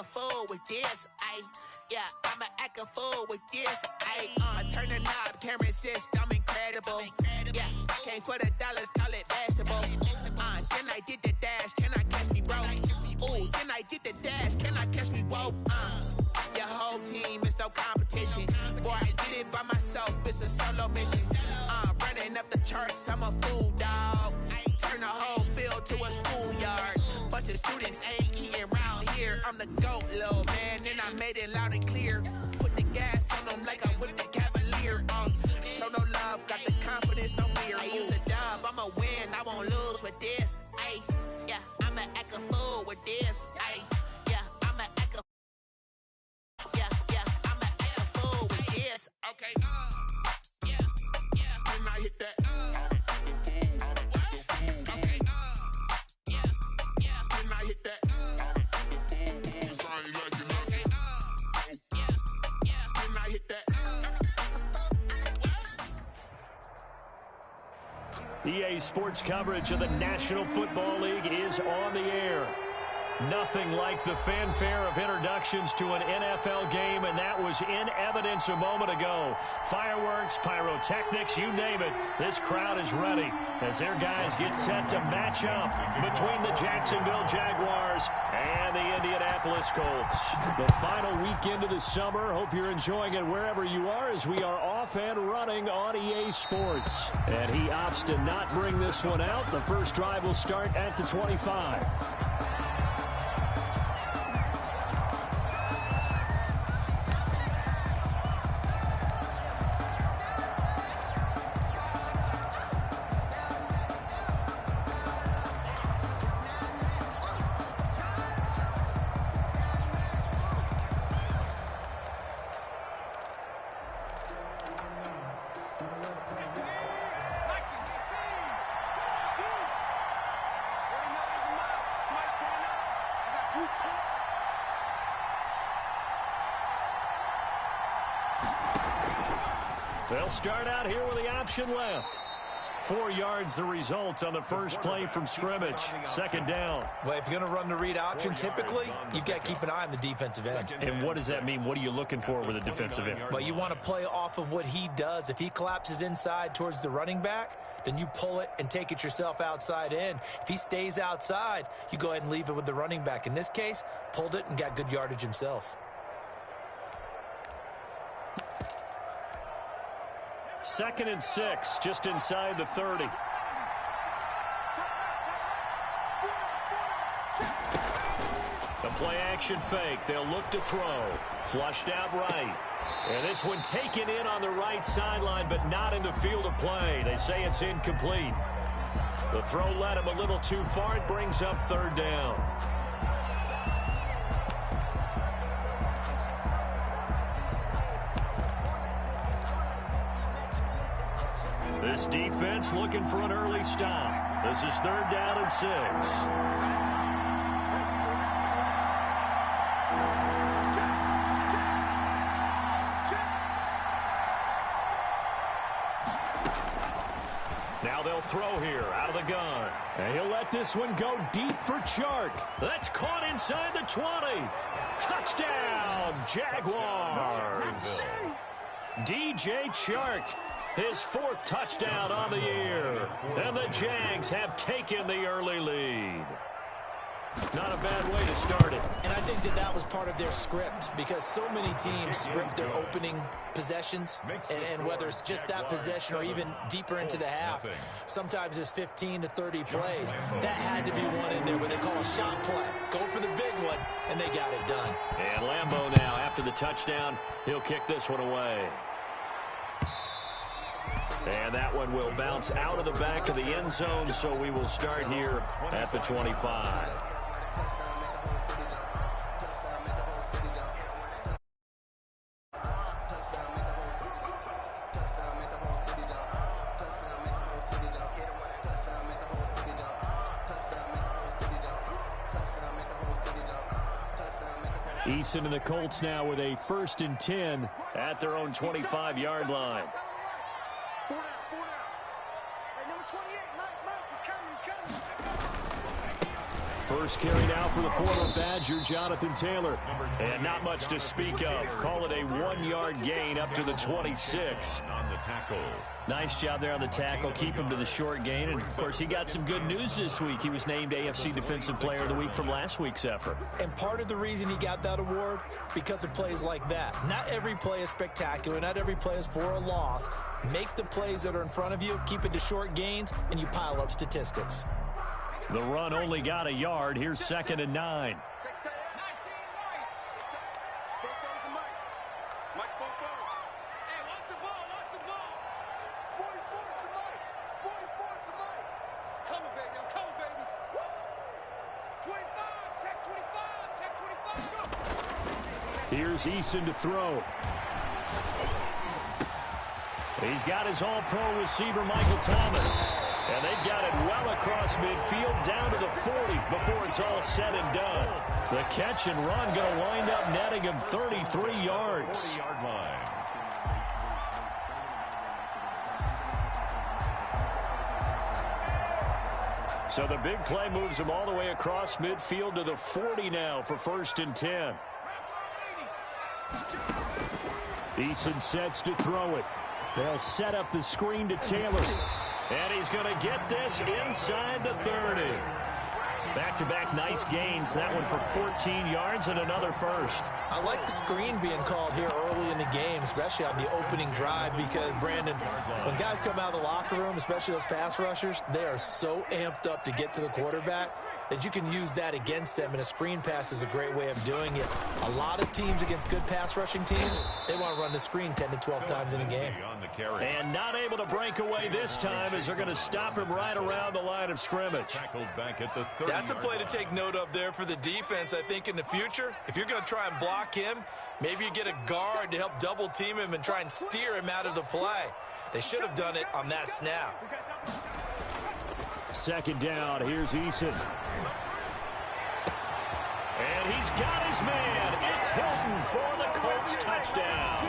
a fool with this. Yeah, I'ma act a fool with this. Turn the knob, can't resist, I'm incredible. Yeah, came for the dollars, call it vegetable. Then I did the dash, can I catch me, bro? Ooh, then I did the dash, can I catch me, whoa? Your whole team is no competition. Boy, I did it by myself, it's a solo mission. Running up the charts, I'm a fool, dog. Turn the whole field to a schoolyard. Bunch of students ain't eating round here. I'm the GOAT, little man, and I made it loud and clear. Put the gas on them like I whipped the Cavalier. Show no love, got the confidence, no fear. Use a dub, I'ma win, I won't lose with this. Yeah, I'ma act a fool with this. Yeah, I'ma act a I'ma act a fool with this. Okay, yeah, when I hit that. Okay, yeah, when I hit that. EA Sports coverage of the National Football League is on the air. Nothing like the fanfare of introductions to an NFL game, and that was in evidence a moment ago. Fireworks, pyrotechnics, you name it. This crowd is ready as their guys get set to match up between the Jacksonville Jaguars and the Indianapolis Colts. The final weekend of the summer. Hope you're enjoying it wherever you are as we are off and running on EA Sports. And he opts to not bring this one out. The first drive will start at the 25. They'll start out here with the option left. 4 yards the result on the first play from scrimmage. Second down. Well, if you're going to run the read option, typically, you've got to keep an eye on the defensive end. And what does that mean? What are you looking for with a defensive end? Well, you want to play off of what he does. If he collapses inside towards the running back, then you pull it and take it yourself outside in. If he stays outside, you go ahead and leave it with the running back. In this case, pulled it and got good yardage himself. 2nd and 6, just inside the 30. The play action fake. They'll look to throw. Flushed out right. And this one taken in on the right sideline, but not in the field of play. They say it's incomplete. The throw led him a little too far. It brings up 3rd down. This defense looking for an early stop. This is 3rd down and 6. Now they'll throw here out of the gun. And he'll let this one go deep for Chark. That's caught inside the 20. Touchdown, Jaguars. DJ Chark. His 4th touchdown on the year. And the Jags have taken the early lead. Not a bad way to start it. And I think that was part of their script, because so many teams script their opening possessions, and whether it's just that possession or even deeper into the half, sometimes it's 15 to 30 plays. That had to be one in there where they call a shot play. Go for the big one, and they got it done. And Lambeau now, after the touchdown, he'll kick this one away. And that one will bounce out of the back of the end zone, so we will start here at the 25. Eason and the Colts now with a 1st and 10 at their own 25-yard line. First carry now for the former Badger, Jonathan Taylor. And not much to speak of. Call it a 1-yard gain up to the 26. Nice job there on the tackle. Keep him to the short gain. And, of course, he got some good news this week. He was named AFC Defensive Player of the Week from last week's effort. And part of the reason he got that award, because of plays like that. Not every play is spectacular. Not every play is for a loss. Make the plays that are in front of you, keep it to short gains, and you pile up statistics. The run only got a yard. Here's 2nd and 9. Here's Eason to throw. He's got his all-pro receiver, Michael Thomas. And they've got it well across midfield down to the 40 before it's all said and done. The catch and run going to wind up netting him 33 yards. 40-yard line. So the big play moves him all the way across midfield to the 40 now for 1st and 10. Eason sets to throw it. They'll set up the screen to Taylor. And he's going to get this inside the 30. Back-to-back nice gains. That one for 14 yards and another first. I like the screen being called here early in the game, especially on the opening drive, because, Brandon, when guys come out of the locker room, especially those pass rushers, they are so amped up to get to the quarterback that you can use that against them, and a screen pass is a great way of doing it. A lot of teams against good pass rushing teams, they want to run the screen 10 to 12 times in a game. And not able to break away this time as they're going to stop him right around the line of scrimmage. That's a play to take note of there for the defense. I think in the future, if you're going to try and block him, maybe you get a guard to help double team him and try and steer him out of the play. They should have done it on that snap. 2nd down. Here's Eason. And he's got his man. It's Hilton for the Colts touchdown.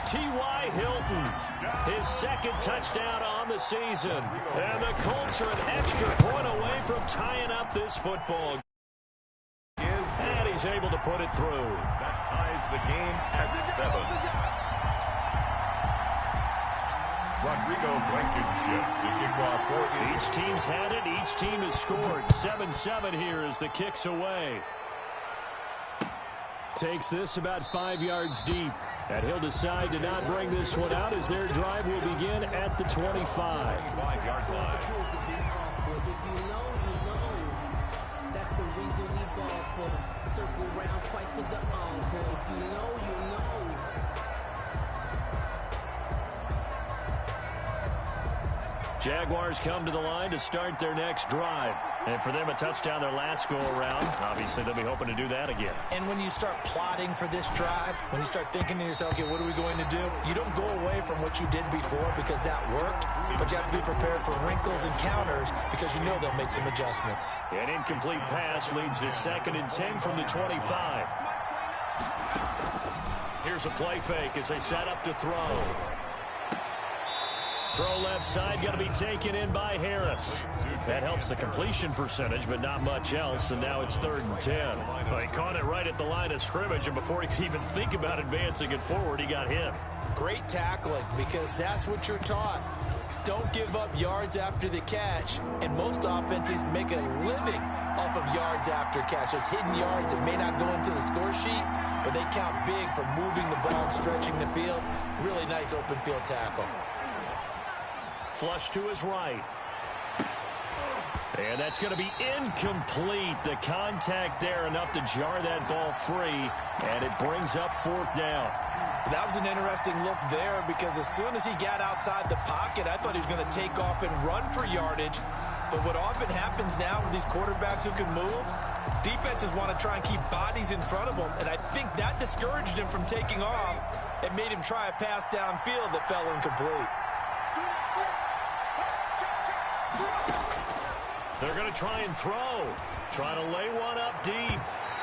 T.Y. Hilton, his 2nd touchdown on the season. And the Colts are an extra point away from tying up this football. And he's able to put it through. That ties the game at 7. Rodrigo Blankenship to kick off for each team's had it. Each team has scored. 7-7 here as the kick's away. Takes this about 5 yards deep. And he'll decide to not bring this one out as their drive will begin at the 25. 5-yard line. If you know, you know. That's the reason we ball for. Circle round twice for the encore. If you know, you know. Jaguars come to the line to start their next drive. And for them, a touchdown their last go-around. Obviously, they'll be hoping to do that again. And when you start plotting for this drive, when you start thinking to yourself, okay, what are we going to do? You don't go away from what you did before because that worked, but you have to be prepared for wrinkles and counters because you know they'll make some adjustments. An incomplete pass leads to 2nd and 10 from the 25. Here's a play fake as they set up to throw. Throw left side, going to be taken in by Harris. That helps the completion percentage, but not much else, and now it's 3rd and 10. Well, he caught it right at the line of scrimmage, and before he could even think about advancing it forward, he got hit. Great tackling, because that's what you're taught. Don't give up yards after the catch, and most offenses make a living off of yards after catches. Hidden yards that may not go into the score sheet, but they count big for moving the ball and stretching the field. Really nice open field tackle. Flush to his right. And that's going to be incomplete. The contact there enough to jar that ball free, and it brings up 4th down. That was an interesting look there because as soon as he got outside the pocket, I thought he was going to take off and run for yardage. But what often happens now with these quarterbacks who can move, defenses want to try and keep bodies in front of them, and I think that discouraged him from taking off and made him try a pass downfield that fell incomplete. They're going to try and throw. Trying to lay one up deep.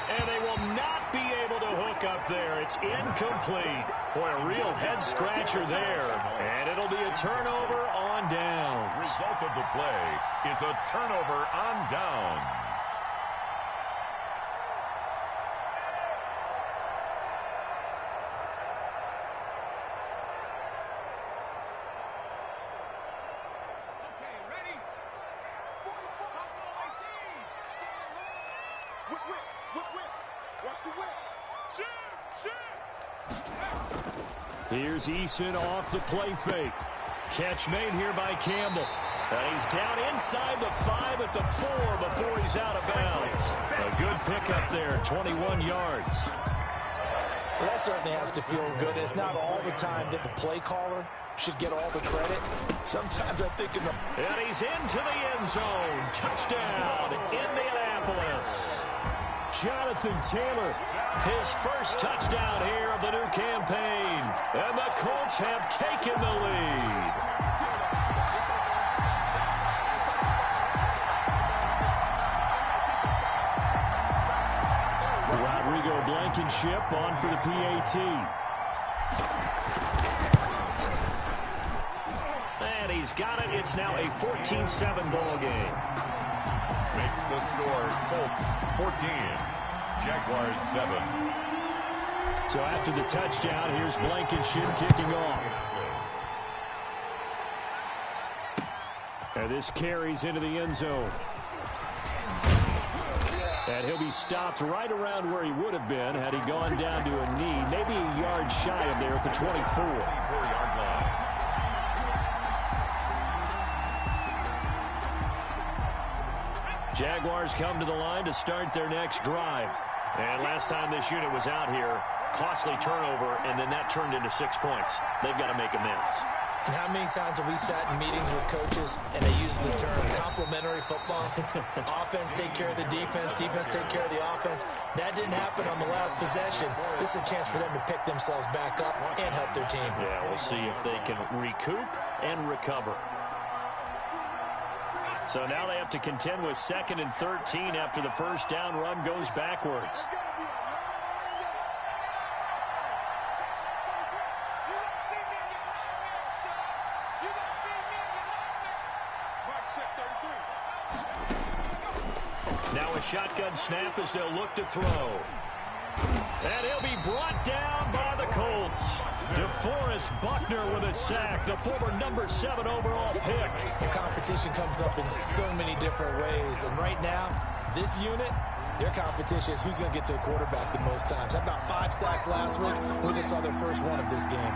And they will not be able to hook up up there. It's incomplete. Boy, a real head-scratcher there. And it'll be a turnover on downs. Result of the play is a turnover on downs. Here's Eason off the play fake. Catch made here by Campbell. And he's down inside the 5 at the 4 before he's out of bounds. A good pickup there, 21 yards. Well, that certainly has to feel good. It's not all the time that the play caller should get all the credit. Sometimes I think in the... And he's into the end zone. Touchdown, Indianapolis. Jonathan Taylor, his first touchdown here of the new campaign. And the Colts have taken the lead. Rodrigo Blankenship on for the PAT. And he's got it. It's now a 14-7 ball game. Makes the score Colts 14, Jaguars 7. So after the touchdown, here's Blankenship kicking off. And this carries into the end zone. And he'll be stopped right around where he would have been had he gone down to a knee, maybe a yard shy of there at the 24-yard line. Jaguars come to the line to start their next drive. And last time this unit was out here, costly turnover, and then that turned into 6 points. They've got to make amends. And how many times have we sat in meetings with coaches and they use the term complementary football? Offense take care of the defense, defense take care of the offense. That didn't happen on the last possession. This is a chance for them to pick themselves back up and help their team. Yeah, we'll see if they can recoup and recover. So now they have to contend with 2nd and 13 after the first down run goes backwards. Now a shotgun snap as they'll look to throw. And he'll be brought down by the Colts. DeForest Buckner with a sack, the former number 7 overall pick. The competition comes up in so many different ways. And right now, this unit, their competition is who's going to get to the quarterback the most times. Had about 5 sacks last week. We just saw their first one of this game.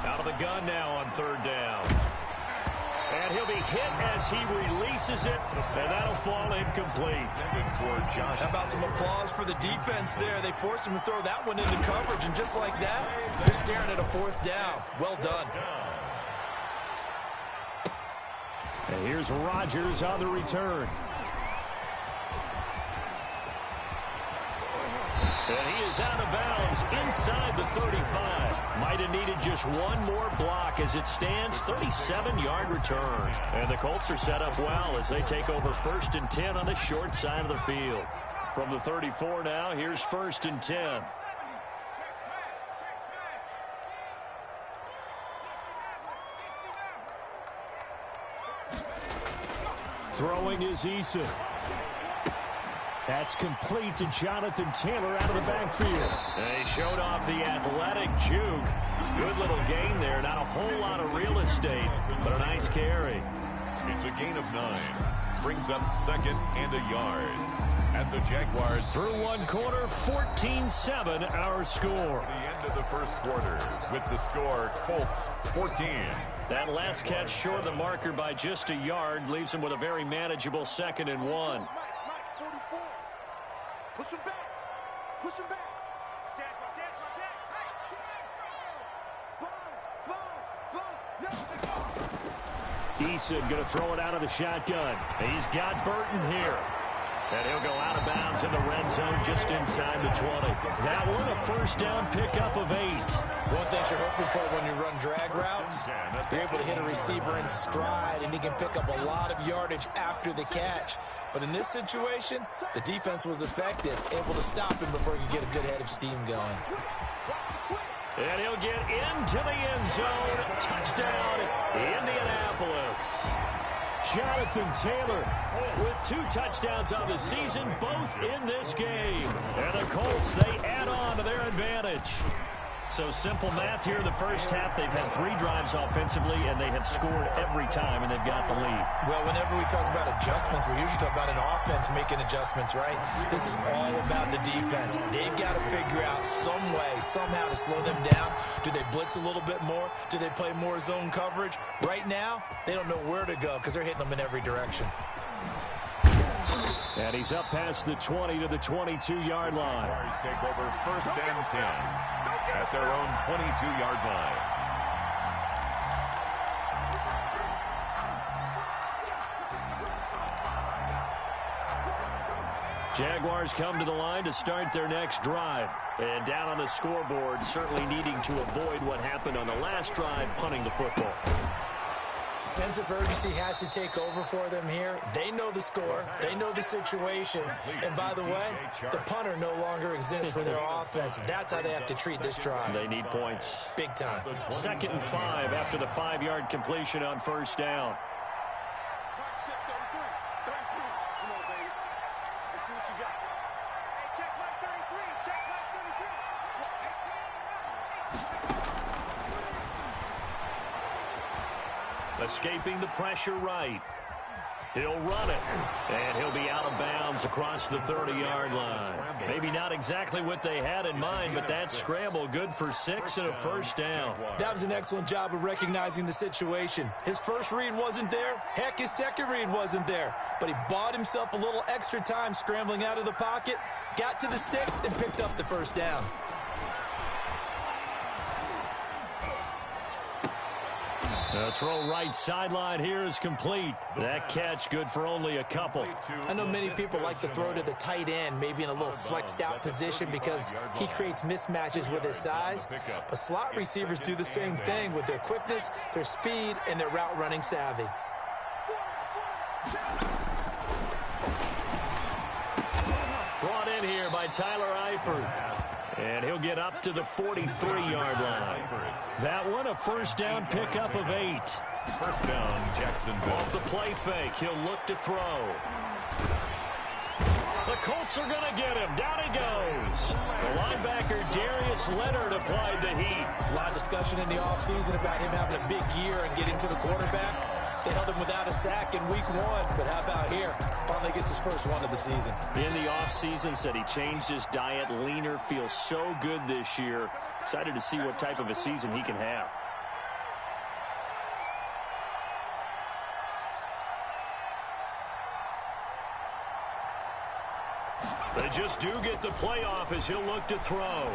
Out of the gun now on 3rd down. And he'll be hit as he releases it, and that'll fall incomplete. How about some applause for the defense there? They forced him to throw that one into coverage, and just like that, they're staring at a 4th down. Well done. And here's Rodgers on the return. And he is out of bounds inside the 35. Might have needed just one more block as it stands, 37-yard return. And the Colts are set up well as they take over 1st and 10 on the short side of the field. From the 34 now, here's 1st and 10. Throwing is Eason. That's complete to Jonathan Taylor out of the backfield. And he showed off the athletic juke. Good little gain there. Not a whole lot of real estate, but a nice carry. It's a gain of 9. Brings up 2nd and a yard. And the Jaguars... Through one quarter, 14-7 our score. The end of the first quarter with the score Colts 14. That last catch short of the marker by just a yard leaves him with a very manageable 2nd and 1. Push him back. Push him back. Eason going to throw it out of the shotgun. He's got Burton here. And he'll go out of bounds in the red zone just inside the 20. That one a first down pickup of 8. One thing you're hoping for when you run drag routes, you're able to hit a receiver in stride, and he can pick up a lot of yardage after the catch. But in this situation, the defense was effective, able to stop him before he could get a good head of steam going. And he'll get into the end zone. Touchdown, Indianapolis. Jonathan Taylor with 2 touchdowns on the season, both in this game. And the Colts, they add on to their advantage. So simple math here in the first half. They've had 3 drives offensively, and they have scored every time, and they've got the lead. Well, whenever we talk about adjustments, we usually talk about an offense making adjustments, right? This is all about the defense. They've got to figure out some way, somehow to slow them down. Do they blitz a little bit more? Do they play more zone coverage? Right now, they don't know where to go because they're hitting them in every direction. And he's up past the 20 to the 22-yard line. Jaguars take over first and 10 at their own 22-yard line. Jaguars come to the line to start their next drive. And down on the scoreboard, certainly needing to avoid what happened on the last drive, punting the football. Sense of urgency has to take over for them here. They know the score. They know the situation. And by the way, the punter no longer exists for their offense. That's how they have to treat this drive. They need points. Big time. 2nd and 5 after the 5-yard completion on first down. Escaping the pressure right. He'll run it. And he'll be out of bounds across the 30-yard line. Maybe not exactly what they had in mind, but that scramble good for 6 and a first down. That was an excellent job of recognizing the situation. His first read wasn't there. Heck, his second read wasn't there. But he bought himself a little extra time scrambling out of the pocket, got to the sticks, and picked up the first down. The throw right sideline here is complete. That catch good for only a couple. I know many people like to throw to the tight end, maybe in a little flexed out position because he creates mismatches with his size. But slot receivers do the same thing with their quickness, their speed, and their route running savvy. Brought in here by Tyler Eifert. And he'll get up to the 43-yard line. That one a first down pickup of 8. First down, Jacksonville. Off the play fake, he'll look to throw. The Colts are going to get him. Down he goes. The linebacker Darius Leonard applied the heat. There's a lot of discussion in the offseason about him having a big year and getting to the quarterback. They held him without a sack in week 1, but how about here? Finally gets his first one of the season. In the offseason, said he changed his diet, leaner, feels so good this year. Excited to see what type of a season he can have. They just do get the playoff as he'll look to throw.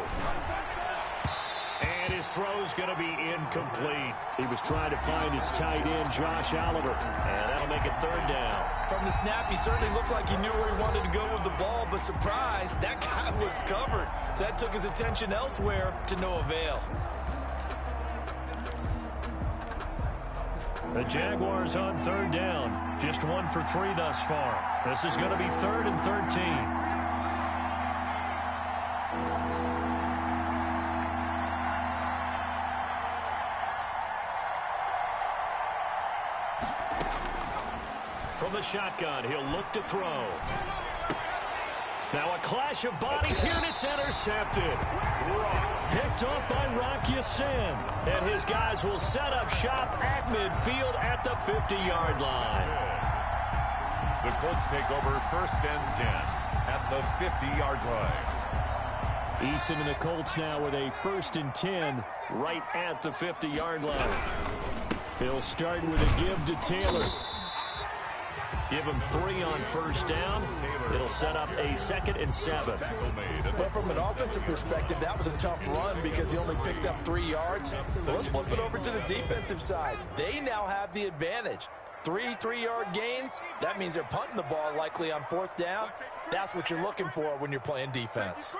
And his throw's going to be incomplete. He was trying to find his tight end, Josh Oliver. And that'll make it 3rd down. From the snap, he certainly looked like he knew where he wanted to go with the ball, but surprise, that guy was covered. So that took his attention elsewhere to no avail. The Jaguars on 3rd down. Just 1 for 3 thus far. This is going to be 3rd and 13. From the shotgun, he'll look to throw. Now a clash of bodies here, and it's intercepted. Picked off by Rock Ya-Sin. And his guys will set up shop at midfield at the 50-yard line. The Colts take over first and 10 at the 50-yard line. Eason and the Colts now with a 1st and 10 right at the 50-yard line. He'll start with a give to Taylor. Give him 3 on first down. It'll set up a 2nd and 7. But from an offensive perspective, that was a tough run because he only picked up 3 yards. So let's flip it over to the defensive side. They now have the advantage. 3 3-yard gains, that means they're punting the ball likely on 4th down. That's what you're looking for when you're playing defense.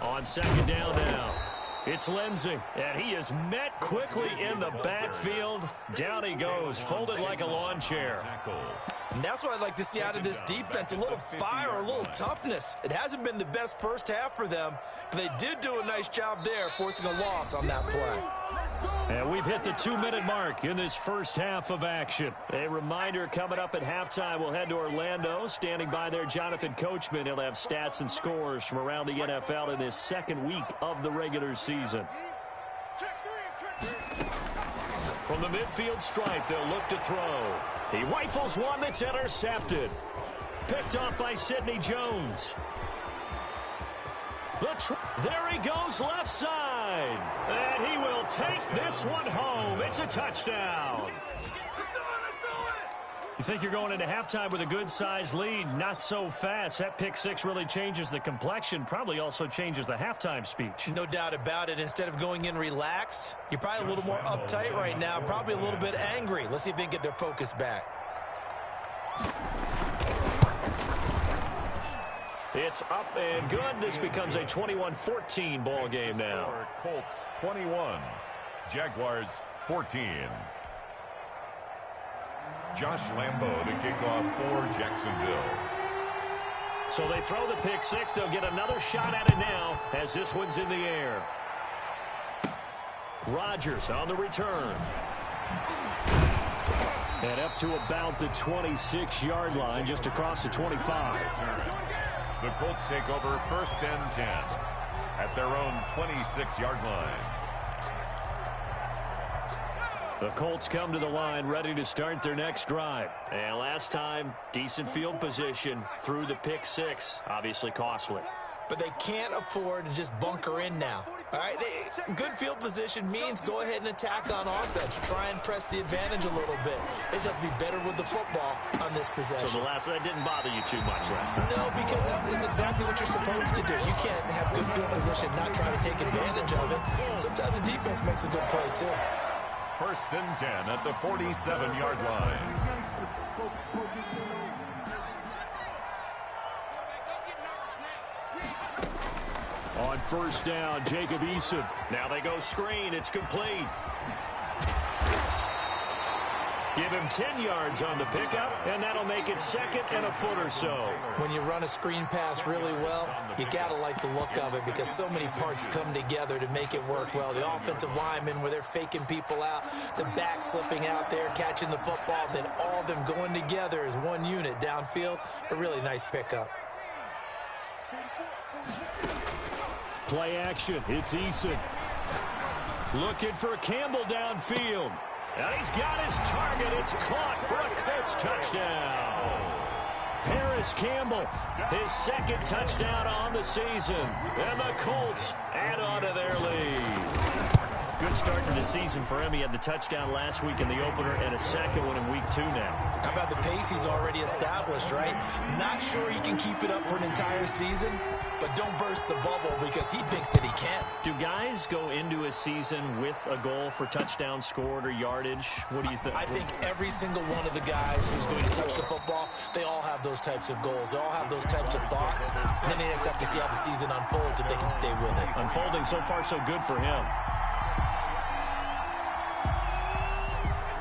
On 2nd down now, it's Lindsey, and he is met quickly in the backfield. Down he goes, folded like a lawn chair. And that's what I'd like to see out of this defense, a little fire, a little toughness. It hasn't been the best first half for them, but they did do a nice job there, forcing a loss on that play. And we've hit the 2-minute mark in this first half of action. A reminder, coming up at halftime, we'll head to Orlando. Standing by there, Jonathan Coachman. He'll have stats and scores from around the NFL in this 2nd week of the regular season. From the midfield stripe, they'll look to throw. He rifles one that's intercepted. Picked off by Sidney Jones. There he goes left side. And he will take this one home. It's a touchdown. You think you're going into halftime with a good-sized lead? Not so fast. That pick 6 really changes the complexion, probably also changes the halftime speech. No doubt about it. Instead of going in relaxed, you're probably a little more uptight right now, probably a little bit angry. Let's see if they can get their focus back. It's up and good. This becomes a 21-14 ball game now. Colts 21, Jaguars 14. Josh Lambo to kick off for Jacksonville. So they throw the pick 6. They'll get another shot at it now as this one's in the air. Rodgers on the return. And up to about the 26-yard line, just across the 25. The Colts take over 1st and 10 at their own 26-yard line. The Colts come to the line ready to start their next drive. And last time, decent field position through the pick 6. Obviously costly. But they can't afford to just bunker in now. All right, good field position means go ahead and attack on offense. Try and press the advantage a little bit. They just have to be better with the football on this possession. So the last one, that didn't bother you too much last time? No, because it's exactly what you're supposed to do. You can't have good field position, not try to take advantage of it. Sometimes the defense makes a good play, too. 1st and 10 at the 47-yard line. On 1st down, Jacob Eason. Now they go screen. It's complete. Give him 10 yards on the pickup, and that'll make it 2nd and a foot or so. When you run a screen pass really well, you got to like the look of it because so many parts come together to make it work well. The offensive linemen, where they're faking people out, the back slipping out there, catching the football, then all of them going together as one unit downfield. A really nice pickup. Play action. It's Eason. Looking for Campbell downfield. And he's got his target. It's caught for a Colts touchdown. Paris Campbell, his 2nd touchdown on the season. And the Colts add on to their lead. Good start to the season for him. He had the touchdown last week in the opener and a 2nd one in week 2 now. How about the pace he's already established, right? Not sure he can keep it up for an entire season, but don't burst the bubble because he thinks that he can. Do guys go into a season with a goal for touchdown scored or yardage? What do you think? I think every single one of the guys who's going to touch the football, they all have those types of goals. They all have those types of thoughts. And then they just have to see how the season unfolds if they can stay with it. Unfolding so far so good for him.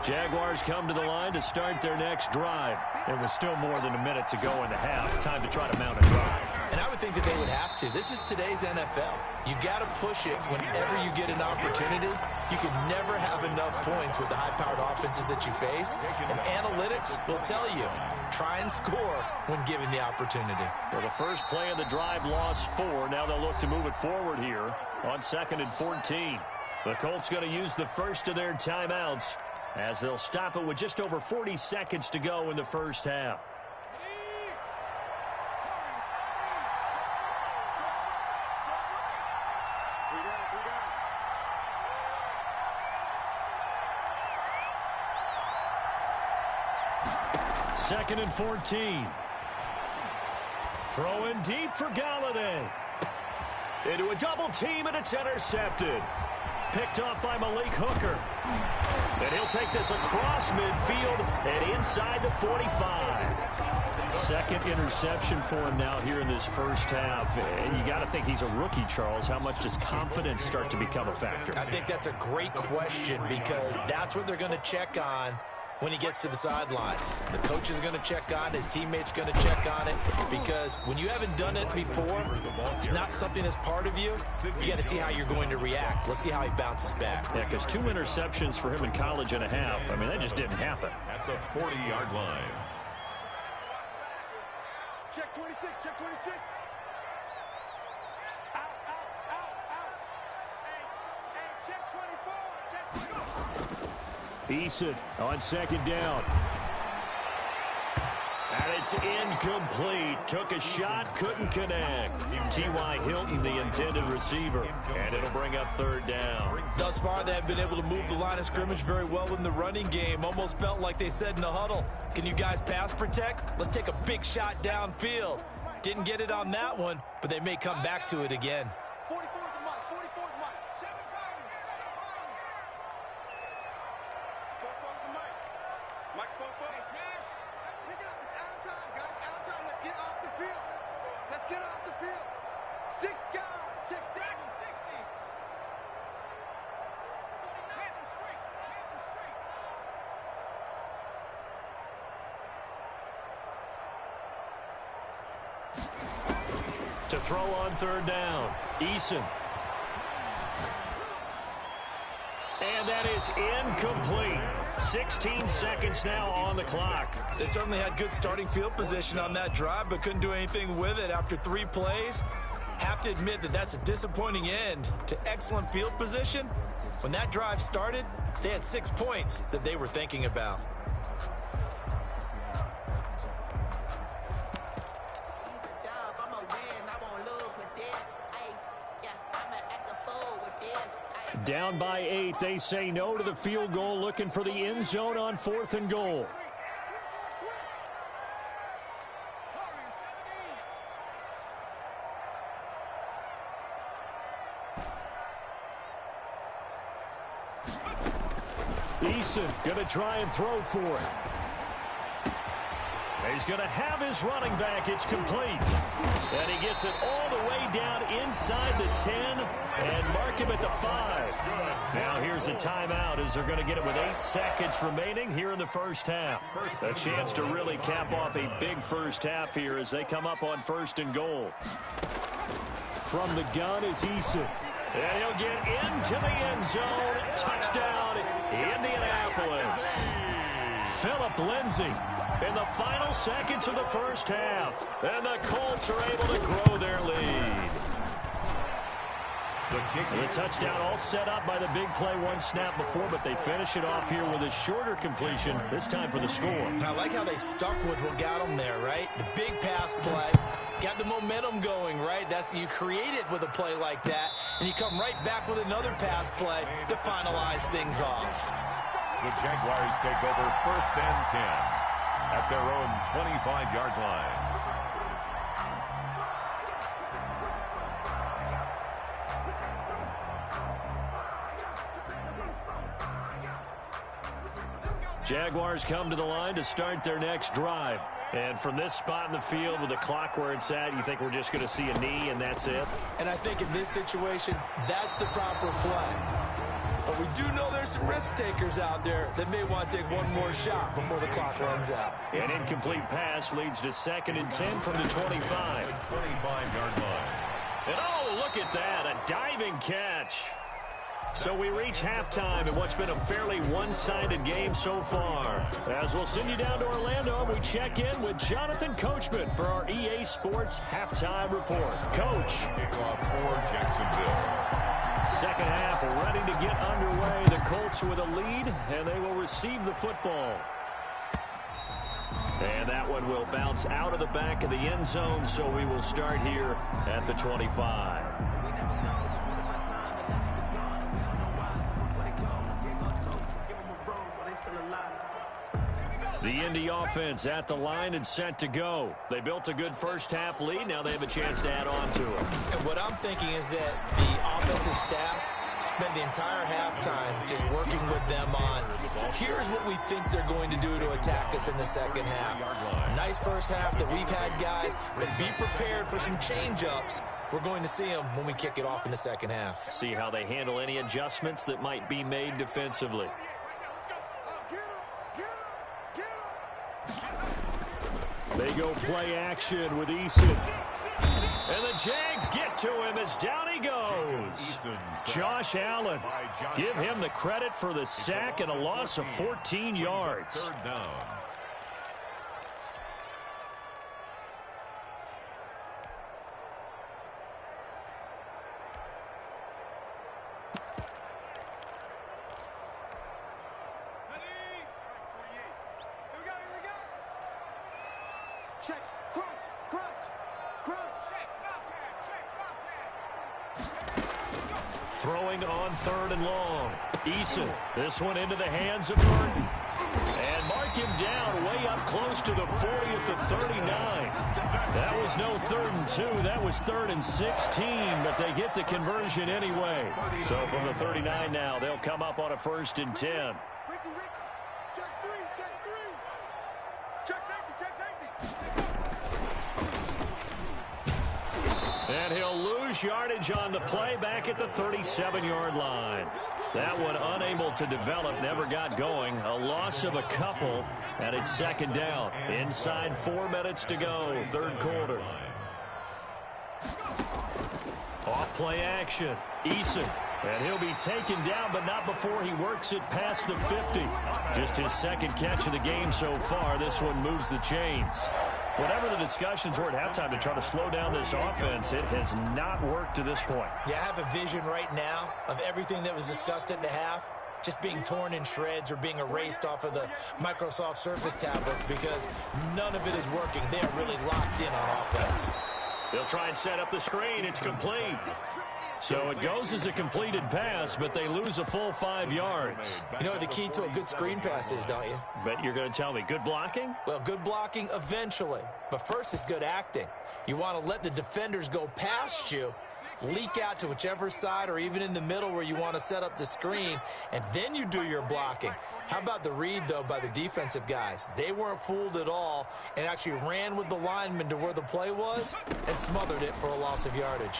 Jaguars come to the line to start their next drive. There was still more than a minute to go in the half. Time to try to mount a drive. And I would think that they would have to. This is today's NFL. You got to push it whenever you get an opportunity. You can never have enough points with the high-powered offenses that you face. And analytics will tell you, try and score when given the opportunity. Well, the first play of the drive lost 4. Now they'll look to move it forward here on 2nd and 14. The Colts going to use the first of their timeouts, as they'll stop it with just over 40 seconds to go in the first half. Second and 14. Throwing deep for Galladay. Into a double team, and it's intercepted. picked off by Malik Hooker. And he'll take this across midfield and inside the 45. Second interception for him now here in this first half. And you got to think he's a rookie, Charles. How much does confidence start to become a factor? I think that's a great question because that's what they're going to check on when he gets to the sidelines. The coach is going to check on, his teammates going to check on it, because when you haven't done it before, it's not something that's part of you. You got to see how you're going to react. Let's see how he bounces back. Yeah, because 2 interceptions for him in college and a half. I mean, that just didn't happen. At the 40-yard line. Check 26, check 26. Out, out, out, out. Hey, check 24, check 24. Eason on second down. And it's incomplete. Took a shot, couldn't connect. T.Y. Hilton, the intended receiver. And it'll bring up third down. Thus far, they have been able to move the line of scrimmage very well in the running game. Almost felt like they said in the huddle, can you guys pass protect? Let's take a big shot downfield. Didn't get it on that one, but they may come back to it again. 44 is the mic, 44 is the mic. 44 is the mic. Mike's 44. Hey, smash. Let's pick it up. It's out of time, guys. Out of time. Let's get off the field. Let's get off the field. 6 guys. Check second. 60. 49. Panther straight. Panther straight. To throw on third down, Eason. And that is incomplete. 16 seconds now on the clock. They certainly had good starting field position on that drive, but couldn't do anything with it after 3 plays. Have to admit that that's a disappointing end to excellent field position. When that drive started, they had 6 points that they were thinking about. Down by 8, they say no to the field goal, looking for the end zone on 4th and goal. Eason going to try and throw for it. He's going to have his running back. It's complete. And he gets it all the way down inside the 10 and mark him at the 5. Now here's a timeout as they're going to get it with 8 seconds remaining here in the first half. A chance to really cap off a big first half here as they come up on 1st and goal. From the gun is Eason. And he'll get into the end zone. Touchdown, Indianapolis. Philip Lindsay in the final seconds of the first half. And the Colts are able to grow their lead. The touchdown all set up by the big play 1 snap before, but they finish it off here with a shorter completion, this time for the score. I like how they stuck with what got them there, right? The big pass play, got the momentum going, right? That's you create it with a play like that, and you come right back with another pass play to finalize things off. The Jaguars take over 1st and 10 at their own 25-yard line. Jaguars come to the line to start their next drive. And from this spot in the field with the clock where it's at, you think we're just going to see a knee and that's it? And I think in this situation, that's the proper play. But we do know there's some risk takers out there that may want to take one more shot before the clock runs out. An incomplete pass leads to 2nd and 10 from the 25. 25-yard line. And oh, look at that, a diving catch. So we reach halftime in what's been a fairly one-sided game so far. As we'll send you down to Orlando, we check in with Jonathan Coachman for our EA Sports Halftime Report. Coach. Kickoff for Jacksonville. Second half ready to get underway. The Colts with a lead, and they will receive the football. And that one will bounce out of the back of the end zone, so we will start here at the 25. The Indy offense at the line and set to go. They built a good first half lead. Now they have a chance to add on to it. And what I'm thinking is that the offensive staff spent the entire halftime just working with them on, here's what we think they're going to do to attack us in the second half. Nice first half that we've had, guys, but be prepared for some change-ups. We're going to see them when we kick it off in the second half. See how they handle any adjustments that might be made defensively. They go play action with Eason. And the Jags get to him as down he goes. Josh Allen. Give him the credit for the sack and a loss of 14 yards. Third down. Check, crunch, crunch, crunch. Throwing on 3rd and long. Eason. This one into the hands of Burton. And mark him down way up close to the 40 at the 39. That was no 3rd and 2. That was 3rd and 16, but they get the conversion anyway. So from the 39 now, they'll come up on a 1st and 10. Check three, check three. Check safety. And he'll lose yardage on the play back at the 37-yard line. That one unable to develop, never got going. A loss of a couple, and it's 2nd down. Inside 4 minutes to go, 3rd quarter. Off play action. Eason. And he'll be taken down, but not before he works it past the 50. Just his 2nd catch of the game so far. This one moves the chains. Whatever the discussions were at halftime to try to slow down this offense, it has not worked to this point. Yeah, I have a vision right now of everything that was discussed at the half just being torn in shreds or being erased off of the Microsoft Surface tablets because none of it is working. They are really locked in on offense. They'll try and set up the screen. It's complete. So it goes as a completed pass, but they lose a full 5 yards. You know what the key to a good screen pass is, don't you? But you're going to tell me, good blocking? Well, good blocking eventually. But first is good acting. You want to let the defenders go past you, leak out to whichever side or even in the middle where you want to set up the screen, and then you do your blocking. How about the read, though, by the defensive guys? They weren't fooled at all and actually ran with the lineman to where the play was and smothered it for a loss of yardage.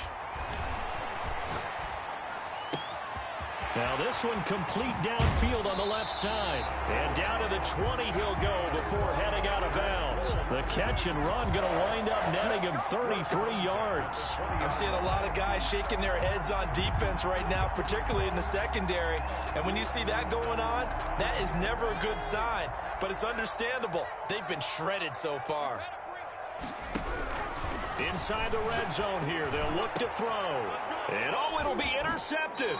Now this one complete downfield on the left side. And down to the 20 he'll go before heading out of bounds. The catch and run going to wind up netting him 33 yards. I'm seeing a lot of guys shaking their heads on defense right now, particularly in the secondary. And when you see that going on, that is never a good sign. But it's understandable. They've been shredded so far. Inside the red zone here, they'll look to throw. And oh, it'll be intercepted.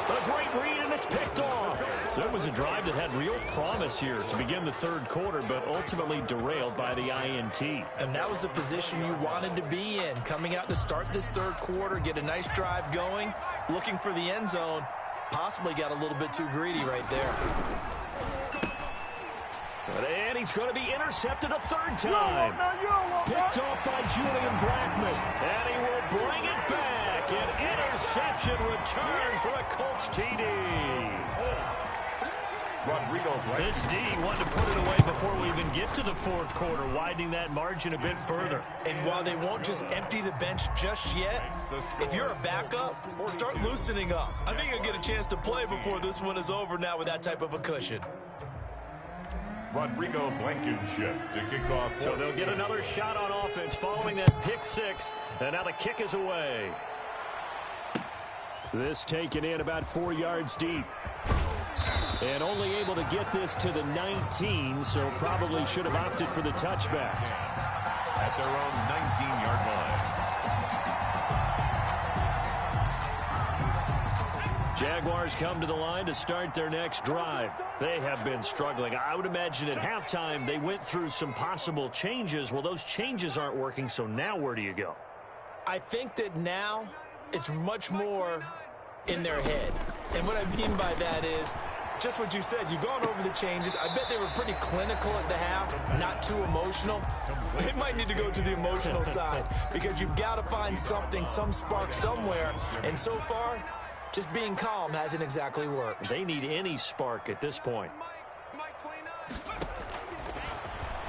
A great read, and it's picked off. So it was a drive that had real promise here to begin the 3rd quarter, but ultimately derailed by the INT. And that was the position you wanted to be in, coming out to start this 3rd quarter, get a nice drive going, looking for the end zone. Possibly got a little bit too greedy right there. And he's going to be intercepted a 3rd time. Picked off by Julian Blackman. And he will bring it back. An interception return for a Colts TD. This D wanted to put it away before we even get to the 4th quarter, widening that margin a bit further. And while they won't just empty the bench just yet, if you're a backup, start loosening up. I think you'll get a chance to play before this one is over now with that type of a cushion. Rodrigo Blankenship to kick off. So they'll get another shot on offense following that pick 6, and now the kick is away. This taken in about 4 yards deep. And only able to get this to the 19, so probably should have opted for the touchback. At their own 19-yard line. Jaguars come to the line to start their next drive. They have been struggling. I would imagine at halftime they went through some possible changes. Well, those changes aren't working, so now where do you go? I think that now it's much more in their head. And what I mean by that is just what you said. You've gone over the changes. I bet they were pretty clinical at the half, not too emotional. They might need to go to the emotional side because you've got to find something, some spark somewhere. And so far, Just being calm hasn't exactly worked. They need any spark at this point.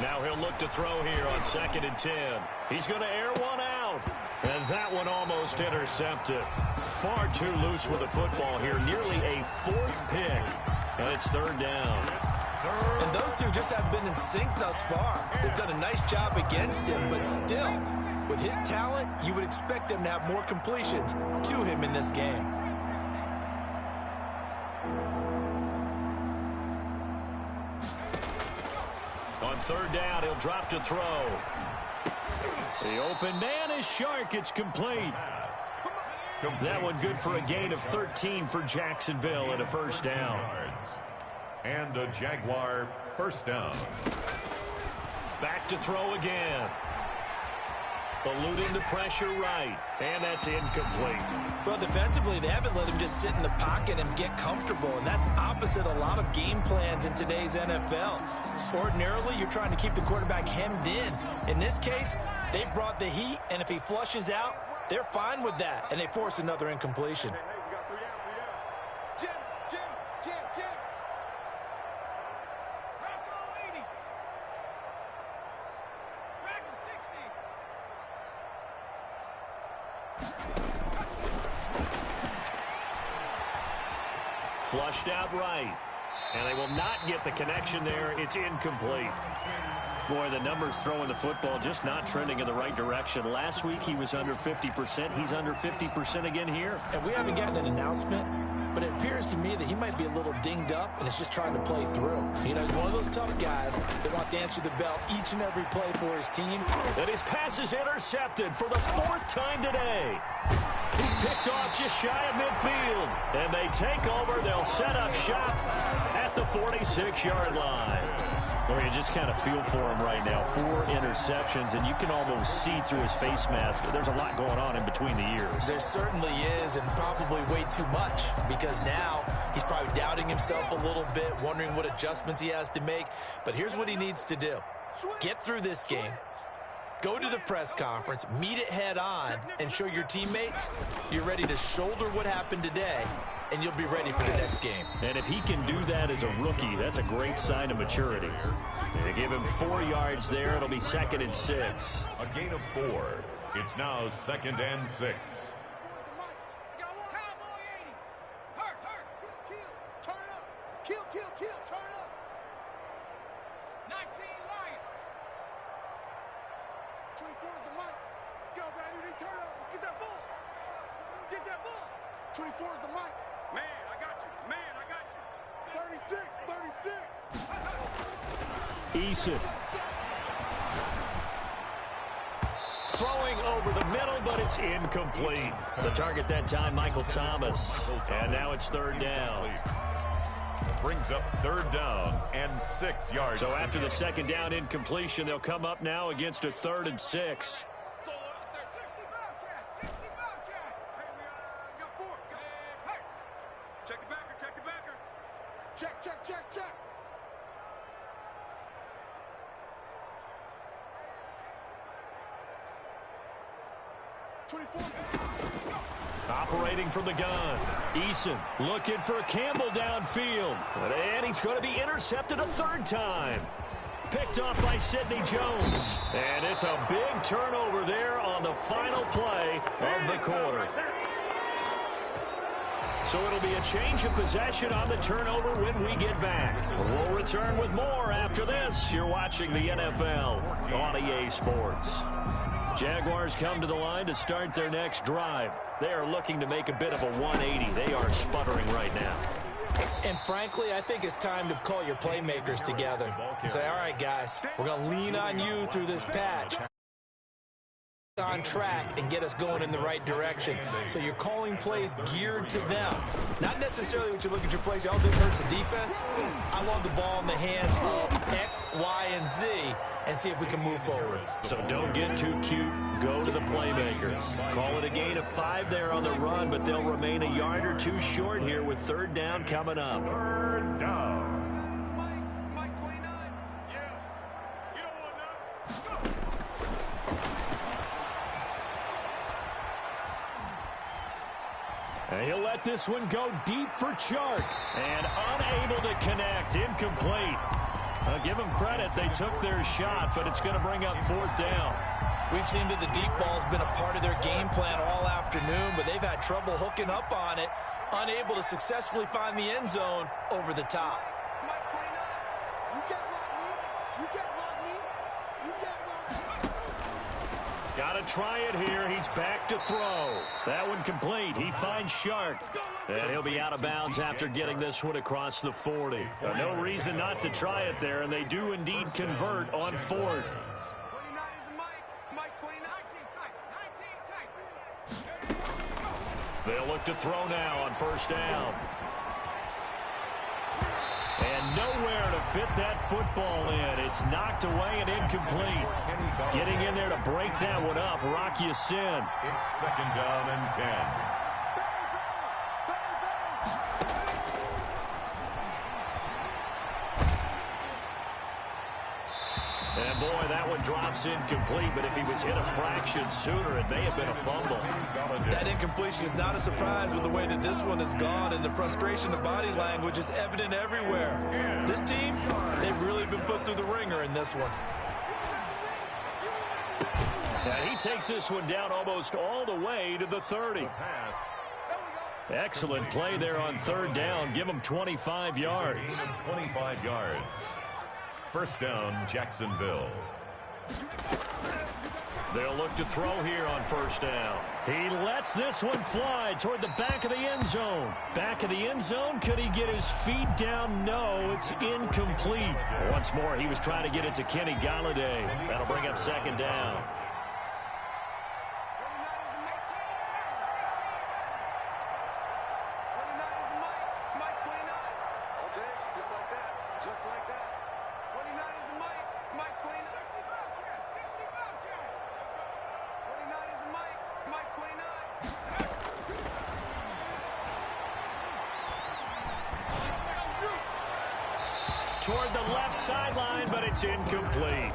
Now he'll look to throw here on 2nd and 10. He's going to air one out. And that one almost intercepted. Far too loose with the football here. Nearly a 4th pick. And it's 3rd down. And those two just haven't been in sync thus far. They've done a nice job against him, but still, with his talent, you would expect them to have more completions to him in this game. On 3rd down, he'll drop to throw. The open man is Shark. It's complete. That one good for a gain of 13 for Jacksonville and a 1st down. And a Jaguar 1st down. Back to throw again. Eluding the pressure right. And that's incomplete. Well, defensively, they haven't let him just sit in the pocket and get comfortable, and that's opposite a lot of game plans in today's NFL. Ordinarily, you're trying to keep the quarterback hemmed in. In this case, they brought the heat, and if he flushes out, they're fine with that, and they force another incompletion. Hey, we got 3 down. Jim. Bravo 80. Dragon 60. Flushed out right. And they will not get the connection there. It's incomplete. Boy, the numbers throwing the football just not trending in the right direction. Last week he was under 50%. He's under 50% again here. And we haven't gotten an announcement, but it appears to me that he might be a little dinged up and is just trying to play through. You know, he's one of those tough guys that wants to answer the bell each and every play for his team. And his pass is intercepted for the 4th time today. He's picked off just shy of midfield. And they take over. They'll set up shop at the 46-yard line. Well, you just kind of feel for him right now. 4 interceptions, and you can almost see through his face mask. There's a lot going on in between the ears. There certainly is, and probably way too much, because now he's probably doubting himself a little bit, wondering what adjustments he has to make. But here's what he needs to do. Get through this game. Go to the press conference, meet it head on, and show your teammates you're ready to shoulder what happened today, and you'll be ready for the next game. And if he can do that as a rookie, that's a great sign of maturity. They give him 4 yards there. It'll be 2nd and 6. A gain of 4. It's now 2nd and 6. Kill, turn up. 19 Lion. 24 is the mic. Let's go, baby. Turn up. Let's get that ball. 24 is the mic. Man, I got you. 36. Eason. Throwing over the middle, but it's incomplete. The target that time, Michael Thomas. And now it's 3rd down. Brings up 3rd down and 6 yards. So after the 2nd down incompletion, they'll come up now against a 3rd and 6. Check the backer. Check. 24. Operating from the gun. Eason looking for Campbell downfield. And he's going to be intercepted a 3rd time. Picked off by Sidney Jones. And it's a big turnover there on the final play of the quarter. So it'll be a change of possession on the turnover when we get back. We'll return with more after this. You're watching the NFL on EA Sports. Jaguars come to the line to start their next drive. They are looking to make a bit of a 180. They are sputtering right now. And frankly, I think it's time to call your playmakers together and say, all right, guys, we're going to lean on you through this patch. On track and get us going in the right direction. So you're calling plays geared to them. Not necessarily what you look at your plays, oh, this hurts the defense. I want the ball in the hands of X, Y, and Z and see if we can move forward. So don't get too cute. Go to the playmakers. Call it a gain of 5 there on the run, but they'll remain a yard or 2 short here with 3rd down coming up. 3rd down. Mike 29. Yeah. You don't want none. Go. And he'll let this one go deep for Chark. And unable to connect. Incomplete. Give them credit. They took their shot, but it's going to bring up 4th down. We've seen that the deep ball's been a part of their game plan all afternoon, but they've had trouble hooking up on it, unable to successfully find the end zone over the top. Mike 29, you can't block me. You can't block me. You can't block me. Got to try it here. He's back to throw. That one complete. He finds Shark. And he'll be out of bounds after getting this one across the 40. No reason not to try it there, and they do indeed convert on 4th. They'll look to throw now on 1st down. And nowhere to fit that football in. It's knocked away and incomplete. Getting in there to break that one up, Rock Ya-Sin. It's 2nd down and 10. And boy, that one drops incomplete, but if he was hit a fraction sooner, it may have been a fumble. That incompletion is not a surprise with the way that this one has gone, and the frustration of body language is evident everywhere. This team, they've really been put through the ringer in this one. And he takes this one down almost all the way to the 30. Excellent play there on 3rd down. Give him 25 yards. 25 yards. 1st down, Jacksonville. They'll look to throw here on 1st down. He lets this one fly toward the back of the end zone. Back of the end zone. Could he get his feet down? No, it's incomplete. Once more, he was trying to get it to Kenny Galladay. That'll bring up 2nd down. Toward the left sideline, but it's incomplete.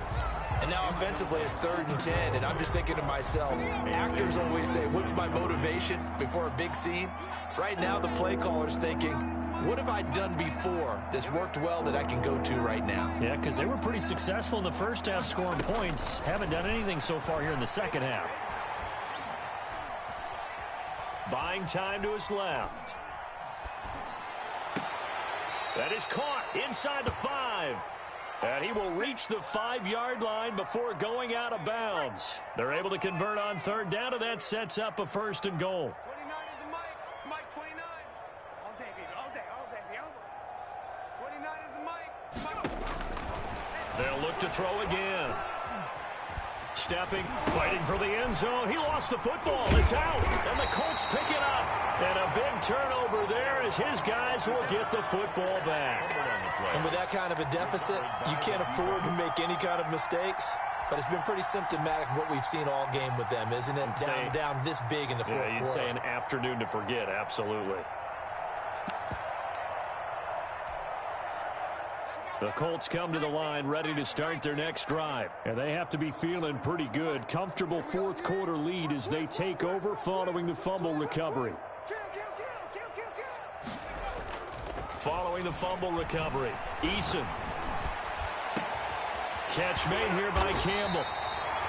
And now offensively, it's 3rd and 10, and I'm just thinking to myself, actors always say, what's my motivation before a big scene? Right now, the play caller's thinking, what have I done before that's worked well that I can go to right now? Yeah, because they were pretty successful in the first half scoring points. Haven't done anything so far here in the second half. Buying time to his left. That is caught inside the 5. And he will reach the 5-yard line before going out of bounds. They're able to convert on 3rd down, and that sets up a 1st and goal. 29 is a Mike. Mike 29. All day, baby. All day, all day, baby. 29 is a Mike. Mike. They'll look to throw again. Stepping, fighting for the end zone. He lost the football. It's out. And the Colts pick it up. And a big turnover there as his guys will get the football back. And with that kind of a deficit, you can't afford to make any kind of mistakes. But it's been pretty symptomatic of what we've seen all game with them, isn't it? Down this big in the fourth quarter. You'd say an afternoon to forget, absolutely. The Colts come to the line ready to start their next drive. And they have to be feeling pretty good. Comfortable 4th quarter lead as they take over following the fumble recovery. Following the fumble recovery, Eason. Catch made here by Campbell.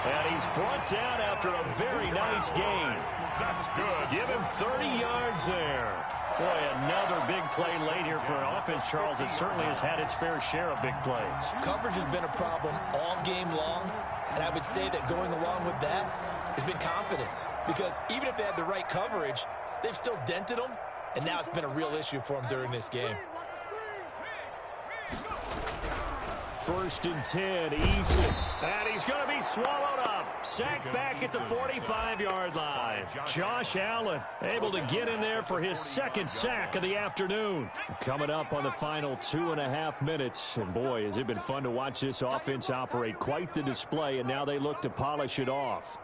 And he's brought down after a very nice gain. That's good. Give him 30 yards there. Boy, another big play late here for an offense, Charles, that certainly has had its fair share of big plays. Coverage has been a problem all game long, and I would say that going along with that has been confidence. Because even if they had the right coverage, they've still dented them, and now it's been a real issue for them during this game. 1st and 10, Eason. And he's going to be swallowed up. Sacked back at the 45-yard line. Josh Allen able to get in there for his 2nd sack of the afternoon. Coming up on the final 2.5 minutes. And boy, has it been fun to watch this offense operate. Quite the display, and now they look to polish it off.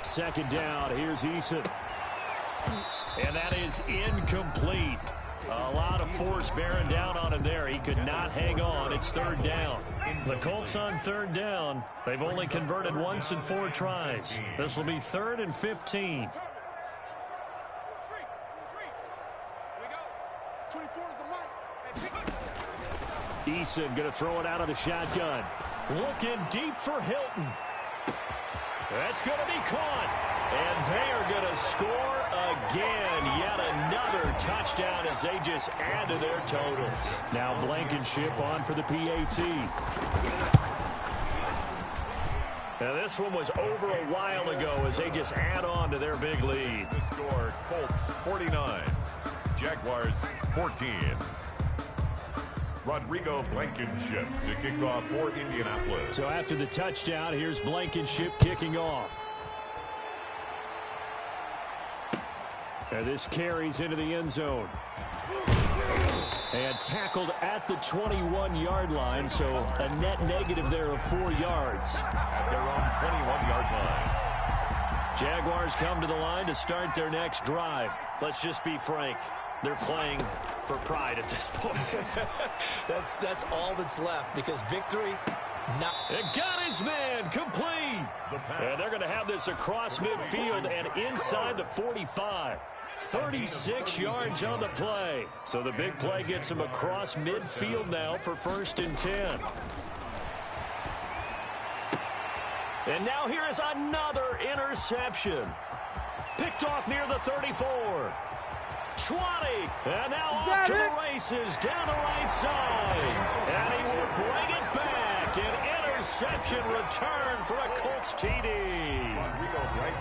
Second down, here's Eason. And that is incomplete. A lot of force bearing down on him there. He could not hang on. It's third down. The Colts on third down. They've only converted once in 4 tries. This will be 3rd and 15. Eason going to throw it out of the shotgun. Looking deep for Hilton. That's going to be caught. And they are going to score again. Yet another touchdown as they just add to their totals. Now Blankenship on for the PAT. Now this one was over a while ago as they just add on to their big lead. The score, Colts 49, Jaguars 14. Rodrigo Blankenship to kick off for Indianapolis. So after the touchdown, here's Blankenship kicking off. And this carries into the end zone. And tackled at the 21-yard line, so a net negative there of 4 yards. At their own 21-yard line. Jaguars come to the line to start their next drive. Let's just be frank. They're playing for pride at this point. That's all that's left because victory not. It got his man complete. And they're going to have this across midfield and inside the 45. 36 yards on the play. So the big play gets him across midfield now for 1st and 10. And now here is another interception. Picked off near the 34. 20, and now off to the races down the right side. And he will bring it back. An interception return for a Colts TD.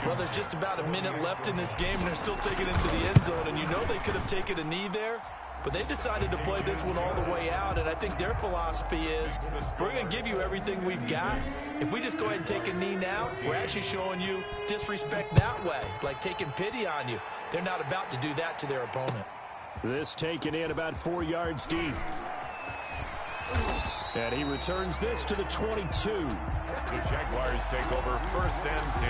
Well, there's just about a minute left in this game, and they're still taking it to the end zone. And you know they could have taken a knee there, but they decided to play this one all the way out. And I think their philosophy is, we're going to give you everything we've got. If we just go ahead and take a knee now, we're actually showing you disrespect that way, like taking pity on you. They're not about to do that to their opponent. This taken in about 4 yards deep. And he returns this to the 22. The Jaguars take over 1st and 10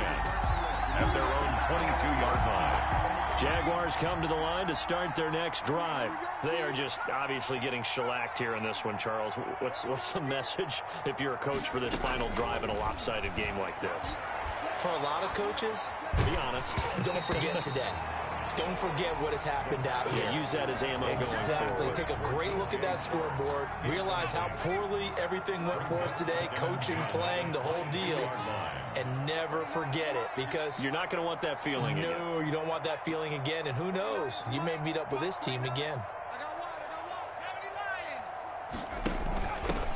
at their own 22-yard line. Jaguars come to the line to start their next drive. They are just obviously getting shellacked here in this one, Charles. What's the message if you're a coach for this final drive in a lopsided game like this? For a lot of coaches, be honest, don't forget today. Don't forget what has happened out here. Use that as ammo going forward. Exactly. Take a great look at that scoreboard. Realize how poorly everything went for us today. Coaching, playing, the whole deal. And never forget it because you're not going to want that feeling again. No, you don't want that feeling again. And who knows? You may meet up with this team again.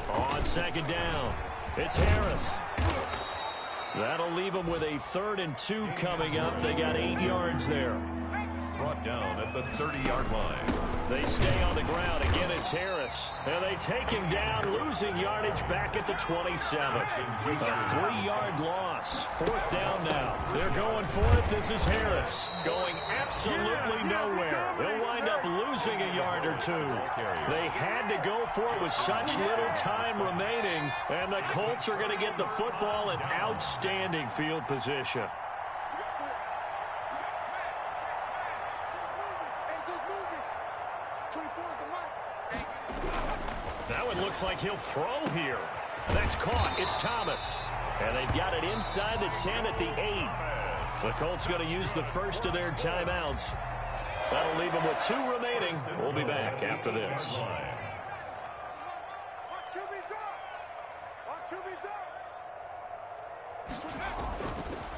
On 2nd down, it's Harris. That'll leave them with a 3rd and 2 coming up. They got 8 yards there. Brought down at the 30-yard line. They stay on the ground. Again, it's Harris. And they take him down, losing yardage back at the 27. A 3-yard loss. 4th down now. They're going for it. This is Harris going absolutely nowhere. He'll wind up losing a yard or 2. They had to go for it with such little time remaining. And the Colts are going to get the football in outstanding field position. Now it looks like he'll throw here. That's caught. It's Thomas. And they've got it inside the 10 at the 8. The Colts going to use the first of their timeouts. That'll leave them with 2 remaining. We'll be back after this.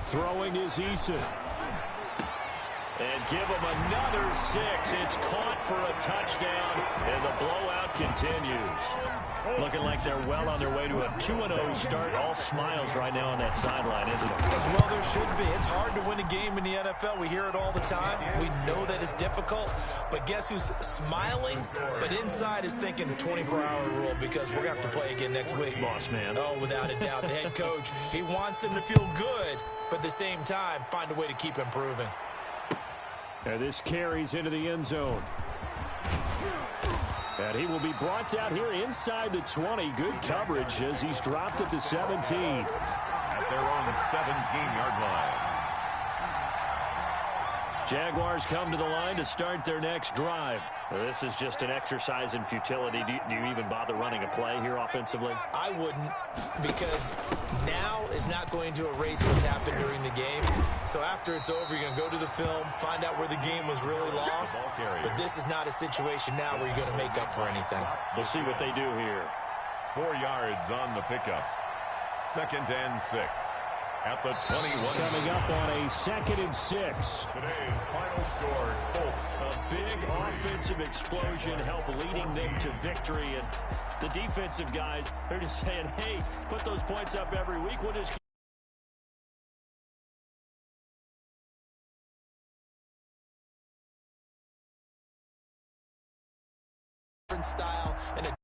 Throwing is Eason. And give them another 6. It's caught for a touchdown, and the blowout continues. Looking like they're well on their way to a 2-0 start. All smiles right now on that sideline, isn't it? Well, there should be. It's hard to win a game in the NFL. We hear it all the time. We know that it's difficult. But guess who's smiling? But inside is thinking the 24-hour rule because we're going to have to play again next week. Boss man. Oh, without a doubt. The head coach, he wants them to feel good, but at the same time, find a way to keep improving. And this carries into the end zone. And he will be brought down here inside the 20. Good coverage as he's dropped at the 17. At their own 17-yard line. Jaguars come to the line to start their next drive. This is just an exercise in futility. Do you even bother running a play here offensively? I wouldn't, because now is not going to erase what's happened during the game. So after it's over, you're going to go to the film, find out where the game was really lost. But this is not a situation now where you're going to make up for anything. We'll see what they do here. 4 yards on the pickup. 2nd and 6. At the 21. Coming up on a 2nd and 6. Today's final score, Colts. A big offensive explosion helped leading them to victory. And the defensive guys, they're just saying, hey, put those points up every week. We'll just Style and a